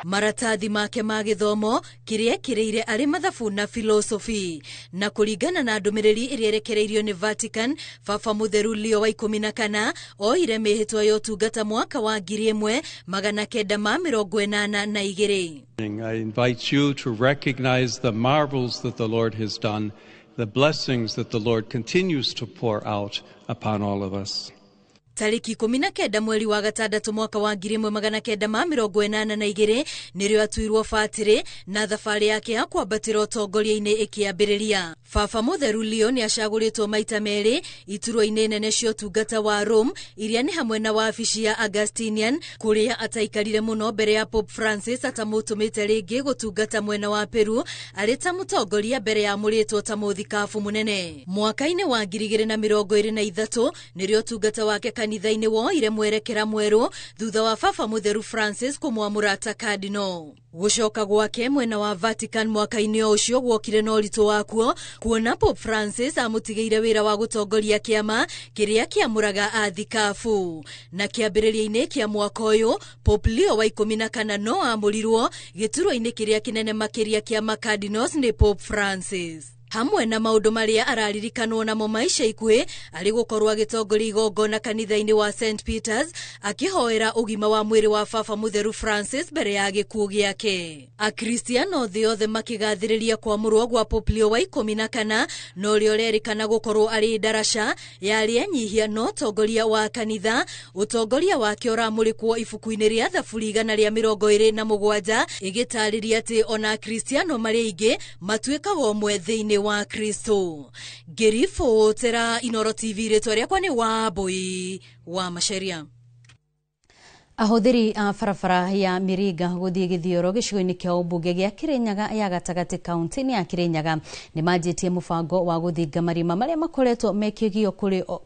Maratathi make ma gĩthomo kĩrĩa kĩrĩire arĩ mathabu na philosophy na kũringana na ndũmĩrĩri ĩrĩa ĩrekereirio nĩ Vatican, baba mũtheru Leo wa 14 oire mĩhĩtwa ya ũtungata mwaka wa 1982. I invite you to recognize the marvels that the Lord has done, the blessings that the Lord continues to pour out upon all of us. Tariki 19 mweri wa gatandatũ mwaka wa 1982 nĩrĩo atuirwo batĩrĩ na thabarĩ yake ya kwambatĩra ũtongoria-inĩ ĩkĩambĩrĩria. Baba mũtheru Leo nĩ acagũrĩtwo maita merĩ iturwa-inĩ nene cia ũtungata wa Rome iria nĩ hamwe na wabici ya Augustinian kũrĩa ataikarire mũno mbere ya Pope Francis atamũtũmĩte rĩngĩ gũtungata mwena wa Peru arĩ ta mũtongoria mbere ya mũrĩtwo ta mũthikabu mũnene. Mwaka-inĩ wa 2023 nĩrĩo ũtungata wake kanitha-inĩ woire mwerekera mwerũ thutha wa baba mũtheru Francis kũmwamũra ta cardinal. Gũcoka gwake mwena wa Vatican mwaka-inĩ ũcio gwokire na ũritũ wakuo kuona Pope Francis amũtigĩire wĩra wa gũtongoria kĩama kĩrĩa kĩamũraga athikabu. Na kĩambĩrĩria-inĩ kĩa mwaka ũyũ Pope Leo wa 14 no amũrirwo gĩturwa-inĩ kĩrĩa kĩnene makĩria kĩa macardinals nĩ Pope Francis. Hamwe na maũndũ marĩa araririkanwo namo maica ikuhĩ arĩ gũkorwo agĩtongoria igongona kanitha-inĩ wa St Peters akĩhoera ũgima wa mwĩrĩ wa baba mũtheru Francis mbere ya gĩkuũ gĩake. Akristiano thĩ yothe makĩgathĩrĩria kwamũrwo gwa Pope Leo wa 14 na ũrĩa ũrerĩkana gũkorwo arĩ ndaraca ya arĩa enyihia no ũtongoria wa kanitha. Ũtongoria wake ũramũrĩkwo ibuku-inĩ rĩa thaburi 127 ĩgĩtarĩria atĩ ona Akristiano marĩ aingĩ matuĩkaga ũmwe thĩinĩ wa Kristo. Ngĩribotera Inooro TV rĩtwa rĩakwa nĩ Wambui wa Macharia. Ahũthĩri a barabara ya Mĩringa gũthiĩ Gĩthioro gĩcigo-inĩ kĩa ũmbunge gĩa Kĩrĩnyaga ya gatagatĩ kaunti-inĩ ya Kĩrĩnyaga nĩ manjĩtie mũbango wa gũthinga marima marĩa makoretwo mekĩgio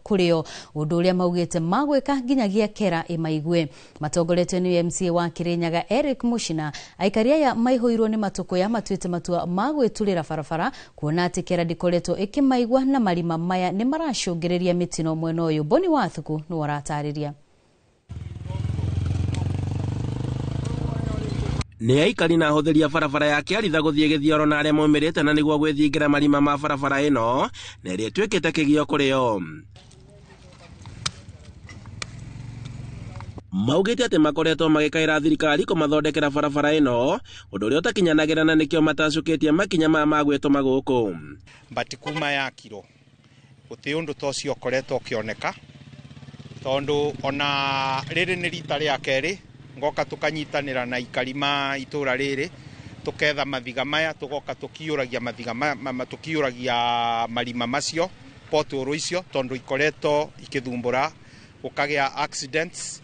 kũrĩo, ũndũ ũrĩa maugĩte magwĩka nginyagia kera ĩmaigue. Matongoretio nĩ MCA wa Kĩrĩnyaga Eric Mushina, aikari aya maihũirwo nĩ matũkũya matuĩte matua magwĩturĩra barabara kuona atĩ kera ndĩkoretwo ĩkĩmaigua na marima maya nĩ maracũngĩrĩria mĩtino mwena ũyũ. Boni Wathuku nĩ waratarĩria. Nĩ aikari na ahũthĩri a barabara ya Kĩaritha gũthiĩ Gĩthioro na arĩa moimĩrĩte na nĩguo gwĩthingira marima ma barabara ĩno na ĩrĩa ĩtuĩkĩte kĩgio kũrĩo. Maugĩte atĩ makoretwo magĩkaĩra thirikari kũmathondekera barabara ĩno, ũndũ ũrĩa ũtakinyanagĩra na nĩkĩo matacũkĩtie makinya ma magwĩtũma gũkũ. Mbati kuma ya kiro gũtĩ ũndũ ta ũcio ũkoretwo ũkĩoneka, tondũ ona rĩrĩ nĩ rita rĩa kerĩ ngoka tukanyitanĩra na ikari ma itũra rĩrĩ tuketha mathiga maya tugoka tukiũragia mathiga tukiũragia marima macio potũrũ icio, tondũ ikoretwo ikĩthumbũra, gũkagĩa accidents,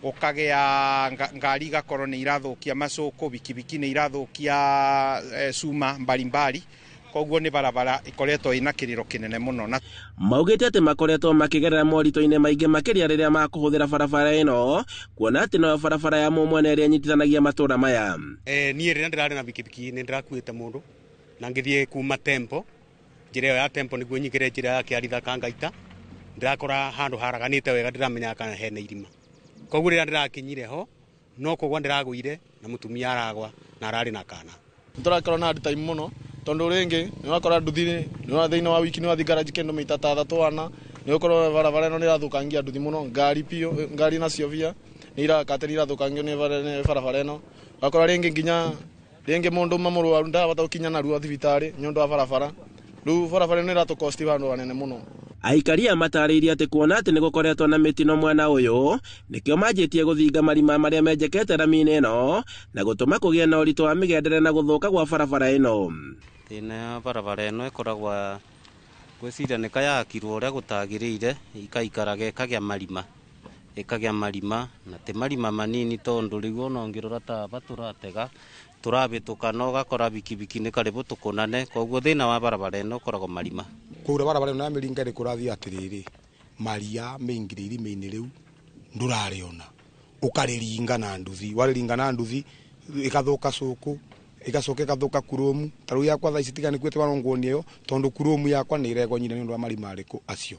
gũkagĩa ngari igakorwo nĩ irathũkia macũkũ, bikibiki nĩ irathũkia cuma mbalimbali. Koguo nĩ barabara ikoretwo ina kĩrĩro kĩnene mũno. Maugĩte atĩ makoretwo makĩgerera moritũ-inĩ maingĩ makĩria rĩrĩa makũhũthĩra barabara ĩno, kuona atĩ no barabara ya mũmwene ĩrĩa nyitithanagia matũra maya. Niĩ rĩrĩa ndĩrarĩ na bikibiki nĩ ndĩrakuĩte mũndũ na ngĩthiĩ kuma Tempo, njĩra ĩyo ya Tempo nĩguo nyingĩre njĩra ya Kĩaritha Kangaita, ndĩrakora handũ haraganĩte wega, ndĩramenya kana hena irima. Koguo rĩrĩa ndĩrakinyire ho no kũgwa ndĩragũire na mũtumia aragwa na ararĩ na kana. Ndĩrakorwo na hard time mũno, tondũ rĩngĩ nĩ wakora nduthi nĩ wa thĩinĩ wa wiki nĩ wathi garaji kendo maita ta 3 nĩ ũkorwo barabara ĩno nĩ irathũkangia nduthi mũno, ngari nacio bia nĩ irakatĩra irathũkangio nĩ barabara ĩno. Wakora rĩngĩ nginya mũndũ mũrwaru ndahota gũkinya narua thibitarĩ nĩ ũndũ wa barabara. Rĩu barabara ĩno ĩratũkosti handũ hanene mũno. Aikaria matariria ati kuona ati nigukoretwo na mitino mwena uyu nikio manjitie guthinga marima maria menjekete rami-ini ino na gutuma kugie na uritu wa migendere na guthuka gwa barabara ino. Thina ya barabara ino ikoragwa gwiciria nikayakirwo uria gutagiriire ikaikaraga ikagĩa marima na ti marima manini tondu riu ona ngirora ta baturatega turabituka no gakora bikibiki ni karibu tukunane koguo thina wa barabara ino ukoragwo marima kura barabara ino ya miringa ri kurathi atiriri maria mingiri irime-ini riu ndurariona ukariringa na nduthi wariringa na nduthi ikathuka cuku igacoka ikathuka kurumu taru yakwa thaa ici tigani kwete warongoni iyo tondu kurumu yakwa ni iregonyire ni undu wa marima ariku acio.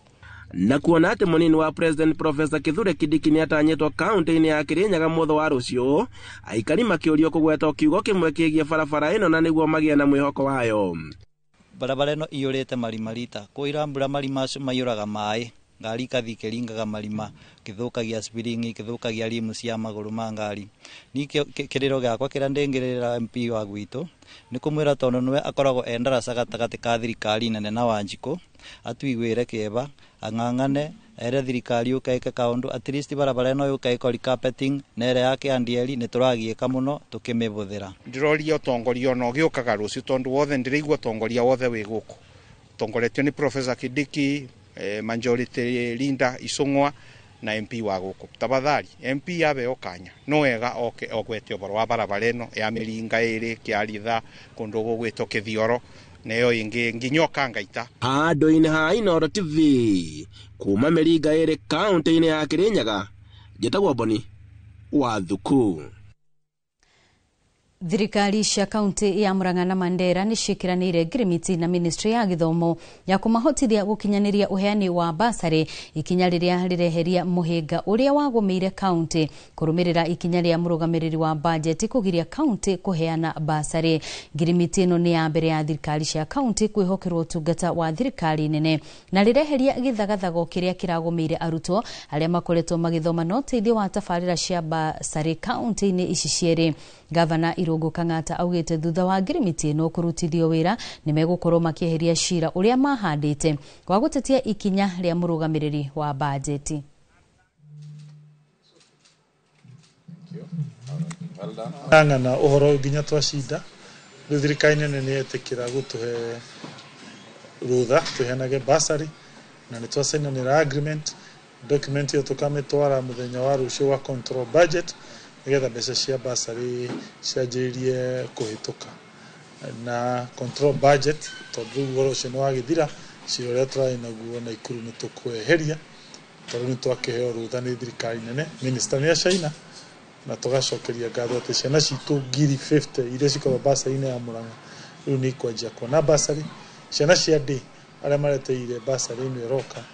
Na kuona ati munini wa President Professor Kithure Kindiki ni atanyitwo kaunti-ini ya Kirinyaga mutho wa rucio aikari makiurio kugweta kiugo kimwe kigie barabara ino na niguo magie na mwihoko wayo. Barabara ino iyurite marima rita kuira mbura marima acio mayuraga mai ngari ikathi kiringaga marima kithukagia spiringi kithukagia rimu cia maguru ma ngari ni kiriro giakwa kira ndengirira MP wa gwitu ni kumwira tondu niwe akoragwo endaraca gatagati ka thirikari nene na Wanjiku atuigwire kieba ang'ang'ane ere thirikari ukaike kaundu at least barabara ino yukaikori carpeting nere yake andieli ni turagieka muno tukimibuthira ndiroria utongoria no giukaga rucio tondu wothe ndiraigua utongoria wothe wi guku utongoretio ni Professor Kindiki majority Linda Isung'wa na MP wa guku tabathari MP abe okanya no wega ogwete oboro wa barabara ino ya miringa iri kiaritha kundu gugwito kithioro neyo ingi nginyoka ngaita Ando-ini ha Inooro TV kuma miringa iri kaunti-ini ya Kirinyaga njitagwo Boni wa Thuku. Thirikari cia kaunti ya Murang'a na Mandera ni cikiranire ngirimiti na Ministry ya Githomo ya kumahotithia gukinyaniria uheani wa basari ikinya riria rireheria muhinga uria wagumeire kaunti kurumirira ikinya ria murugamiriri wa budget kugiria kaunti kuheana basari. Ngirimiti ino ni ya mbere ya thirikari cia kaunti kwihokirwo utungata wa thirikari nene na rireheria githagathago kiria kiragumeire arutwo aria makoretwo magithoma no teithio wa tabarira cia basari kaunti-ini ici cieri. Gavana Irungu Kang'ata augite thutha wa ngirimiti ino kurutithio wira ni megukorwo makieheria shira uria mahandite kwa gutetia ikinya ria murugamiriri wa bajeti. Ng'ang'ana uhoro nginya twashinda thirikari nene ni etikira gutuhe rutha tuheanage basari na ni twasainanira agreement document yo tukamitwara muthenya wa rucio wa control budget nigetha mbeca cia basari cianjirie kuhituka na control budget tondu goro cio wa githira ciore trai naguo na ikuru ni tukweheria tondu ni twakiheo rutha ni thirikari nene minister ni China na tugacokeria ngatho ati ciana citu ngiri 50 iria cikorwo basari-ini ya Murang'a riu ni kwanjia kuona basari ciana cia day aria mareteire basari ino iroka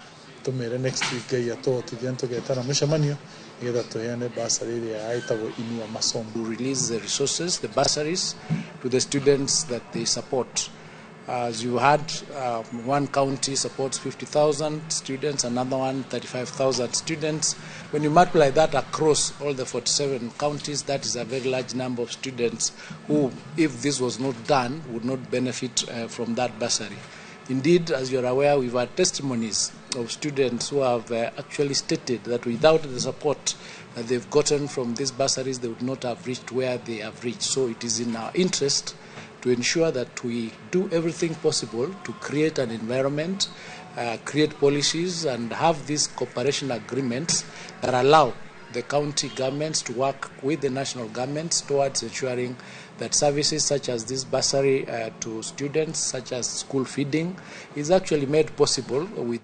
tumere next week ngai atuhotithia tugetana mucemanio nigetha tuheane basari iria aitagwo Inua Masomo. To release the resources, the bursaries, to the students that they support. As you had, one county supports 50,000 students, another one 35,000 students. When you multiply that across all the 47 counties, that is a very large number of students who, if this was not done, would not benefit from that bursary. Indeed, as you are aware, we've had testimonies of students who have actually stated that without the support that they've gotten from these bursaries, they would not have reached where they have reached. So it is in our interest to ensure that we do everything possible to create an environment, create policies, and have these cooperation agreements that allow the county governments to work with the national governments towards ensuring that services such as this bursary to students, such as school feeding, is actually made possible with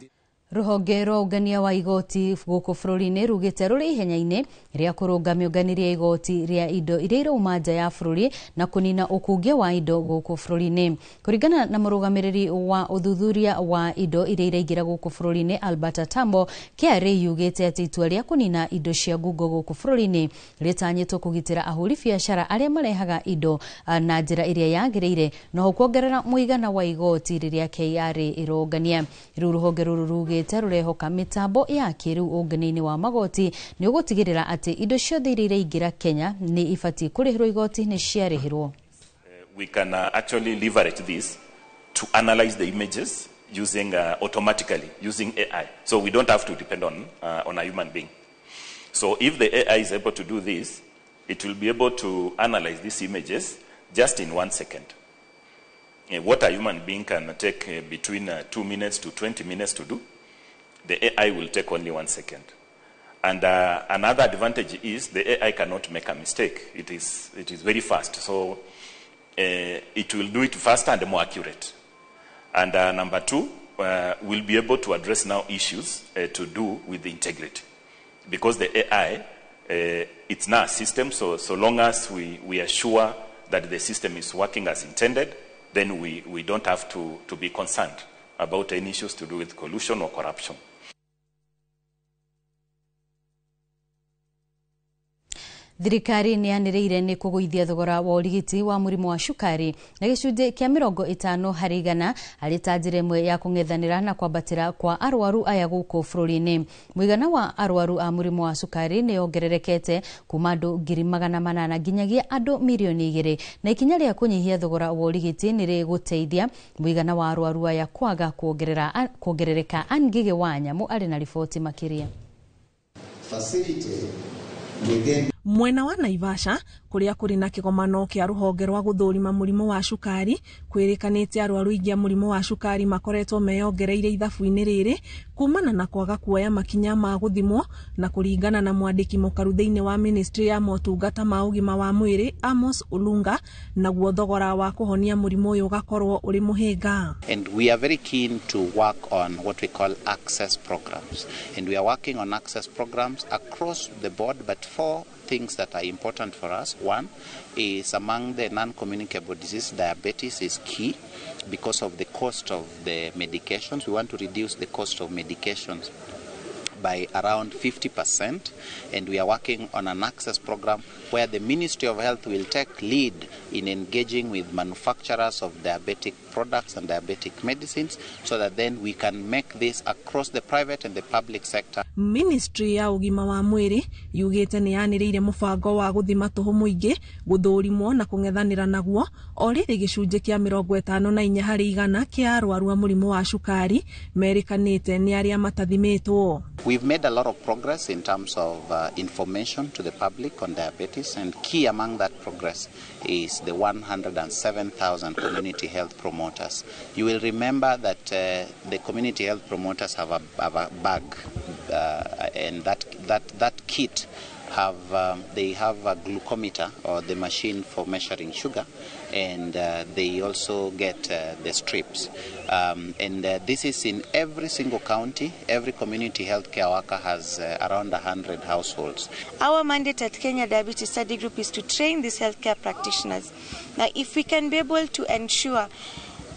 Ruhonge rwa ungania wa igoti guku bururi-ini rugite ruri ihenya-ini ria kurunga miunganirie igoti ria indo iria irauma nja ya bururi na kunina ukungia wa indo guku bururi-ini. Kuringana na murugamiriri wa uthuthuria wa indo iria iraingira guku bururi-ini Albert Tambo, KRA yugite ati itua ria kunina indo cia ngungo guku bururi-ini ritanyitwo kugitira ahuri biashara aria marehaga indo na njira iria yagiriire no kuongerera muigana wa igoti riria KRA irungania. Ruhonge ruru rugite rurehoka mitambo ya kiru ungani-ini wa magoti ni ugutigirira ati indo ciothe iria iraingira Kenya ni ifati kurihirwo igoti ni ciarihirwo. We can actually leverage this to analyze the images using automatically using AI. So we don't have to depend on a human being. So if the AI is able to do this, it will be able to analyze these images just in 1 second. What a human being can take between 2 minutes to 20 minutes to do, the AI will take only 1 second. And another advantage is the AI cannot make a mistake. It is very fast. So it will do it faster and more accurate. And number two, we'll be able to address now issues to do with the integrity. Because the AI, it's now a system, so long as we are sure that the system is working as intended, then we don't have to be concerned about any issues to do with collusion or corruption. Thirikari nĩ yanĩrĩire nĩ kũgũithia thogora wa ũrigiti wa mũrimũ wa cukari na gĩcunjĩ kĩa 50% arĩ ta njĩra ĩmwe ya kũng'ethanĩra na kwambatĩra kwa arwaru aya gũkũ bũrũri-inĩ. Mũigana wa arwaru a mũrimũ wa cukari nĩ ongererekete kuma andũ 800,000 nginyagia andũ 2,000,000 na ikinya rĩa kũnyihia thogora wa ũrigiti nĩ rĩgũteithia mũigana wa arwaru aya kwaga kuongerereka. Angige wa Nyamũ arĩ na riboti makĩria. Mwena wa Naivasha kuria kuri na kigomano kia ruhonge rwa guthurima murimo wa cukari kwirikanite arwaru ingia murimo wa cukari makoretwo meyongereire ithabu-ini riri kumana na kwaga kuoya makinya ma guthimwo na kuringana na mwandiki mukaru thiini wa ministry ya motungata ma ugima wa mwiri Amos Olunga na guo thogora wa kuhonia murimo uyu gakorwo uri muhinga. And we are very keen to work on what we call access programs, and we are working on access programs across the board, but 4 things that are important for us. One is among the non-communicable diseases, diabetes is key because of the cost of the medications. We want to reduce the cost of medications by around 50%, and we are working on an access program where the Ministry of Health will take lead in engaging with manufacturers of diabetic products and diabetic medicines so that then we can make this across the private and the public sector. Ministry ya ugima wa mwiri yugite ni yaniriire mubango wa guthima tuhu muingi guthurimwo na kung'ethanira naguo oriri gicunje kia 54% kia arwaru a murimu wa cukari merikanite ni aria matathimitwo. We've made a lot of progress in terms of information to the public on diabetes, and key among that progress is the 107,000 community health promoters. You will remember that the community health promoters have a bag, and that kit they have a glucometer, or the machine for measuring sugar, and they also get the strips. And this is in every single county. Every community healthcare worker has around 100 households. Our mandate at Kenya Diabetes Study Group is to train these healthcare practitioners. Now, if we can be able to ensure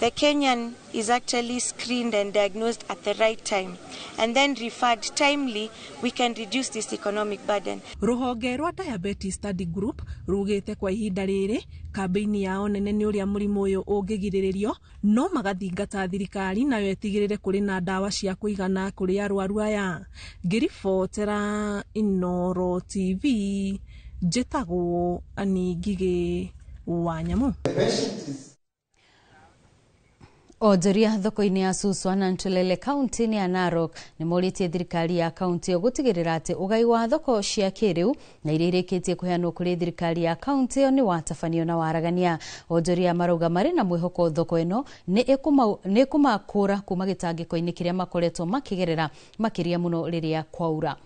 the Kenyan is actually screened and diagnosed at the right time and then referred timely, we can reduce this economic burden. Ruhonge rwa Diabetes Study Group rugite kwa ihinda riri kambini yao nene ni uria murimu uyu ungigiririo no magathingata thirikari nayo etigirire kuri na dawa cia kuigana kuri arwaru aya. Ngiribotera Inoro TV njitagwo Aningige wa Nyamũ. Onjoria thoko-inĩ ya Suswa na Ntulele kaunti-inĩ ya Narok nĩ morĩtie thirikari ya kaunti ĩyo gũtigĩrĩra atĩ ũgai wa thoko cia kĩrĩu na iria irĩkĩtie kũheanwo kũrĩ thirikari ya kaunti ĩyo nĩ watabanio na waragania. Onjoria marauga marĩ na mwĩhoko thoko ĩno nĩ ĩkũmakũra kuma gĩtangĩko-inĩ kĩrĩa makoretwo makĩgerera makĩria mũno rĩrĩa kwaura.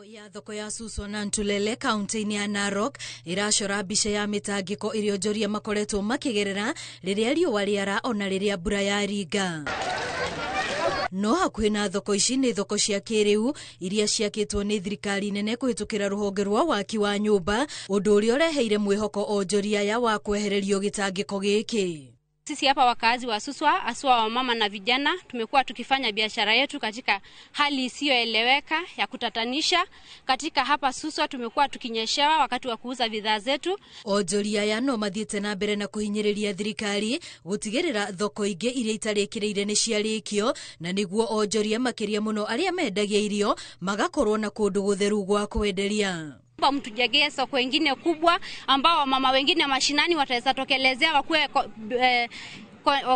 Ya thoko ya Suswa na Ntulele kaunti-inĩ ya Narok iracora mbica ya mitangiko iria onjoria makoretwo makĩgerera rĩrĩa riũa rĩara ona rĩrĩa mbura yaringa. No hakuhĩ na thoko ici nĩ thoko cia kĩrĩu iria ciakĩtwo nĩ thirikari nene kũhĩtũkĩra rũhonge rwa waki wa nyũmba, ũndũ ũrĩa ũreheire mwĩhoko onjoria ya wa kwehererio gĩtangĩko gĩkĩ. Sisi hapa wakazi wa Suswa, aswa wa mama na vijana, tumekuwa tukifanya biashara yetu katika hali isiyoeleweka ya kutatanisha. Katika hapa Suswa tumekuwa tukinyeshewa wakati wa kuuza bidhaa zetu. Onjoria ya no mathiĩte na mbere na kũhinyĩrĩria thirikari gũtigĩrĩra thoko ingĩ iria itarĩkĩrĩire nĩ ciarĩkio, na nĩguo onjoria makĩria mũno arĩa mendagia irio magakorwo na kũndũ gũtheru gwa kwenderia. Mtujengee soko wengine kubwa ambao mama wengine mashinani wataweza tokelezea wakuwe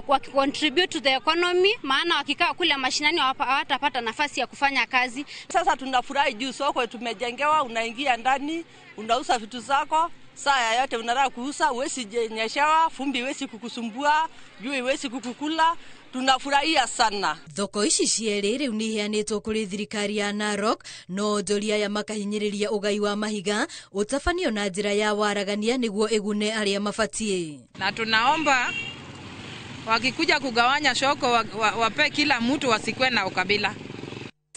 wakicontribute to the economy, maana wakikaa kule mashinani hawatapata nafasi ya kufanya kazi. Sasa tunafurahi juu soko tumejengewa, unaingia ndani, unauza vitu zako, saa yote unataka kuuza, uwezi nyeshewa, fumbi iwezi kukusumbua, jua iwezi kukukula. Tunafurahia sana. Thoko ici cierĩ rĩu nĩ iheanĩtwo kũrĩ thirikari ya Narok, no Dolia ya makahinyĩrĩria ũgai wa mahiga ũtabanio na njĩra ya waragania nĩguo ĩgune arĩa mabatie. Na tunaomba wakikuja kugawanya soko wape kila mtu, wasikwe na ukabila.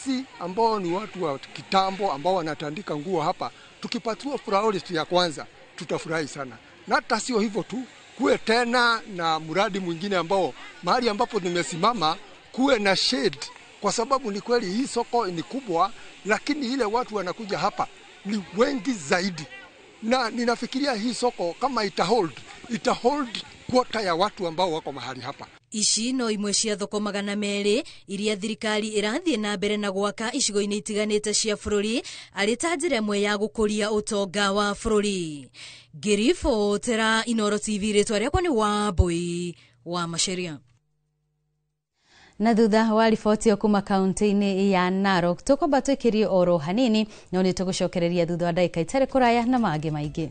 Si ambao ni watu wa kitambo ambao wanatandika nguo hapa, tukipatiwa priority ya kwanza tutafurahi sana. Na hata sio hivyo tu, kuwe tena na mradi mwingine ambao mahali ambapo nimesimama kuwe na shade, kwa sababu ni kweli hii soko ni kubwa, lakini ile watu wanakuja hapa ni wengi zaidi, na ninafikiria hii soko kama itahold quota ya watu ambao wako mahali hapa. Ici no imwe cia thoko 200 iria thirikari irathie na mbere na gwaka icigo-inĩ itiganĩte cia bũrũri arĩ ta njĩra ĩmwe ya gũkũria ũtonga wa bũrũri. Ngĩribotera Inooro TV, rĩtwa rĩakwa nĩ Wambui wa Macharia. Na thutha wa riboti yo kuma kaunti-inĩ ya Narok, tũkwamba twĩkĩrie oro hanini, no nĩ tũgũcokereria thutha wa ndagĩka itarĩ kũraya na mangĩ maingĩ.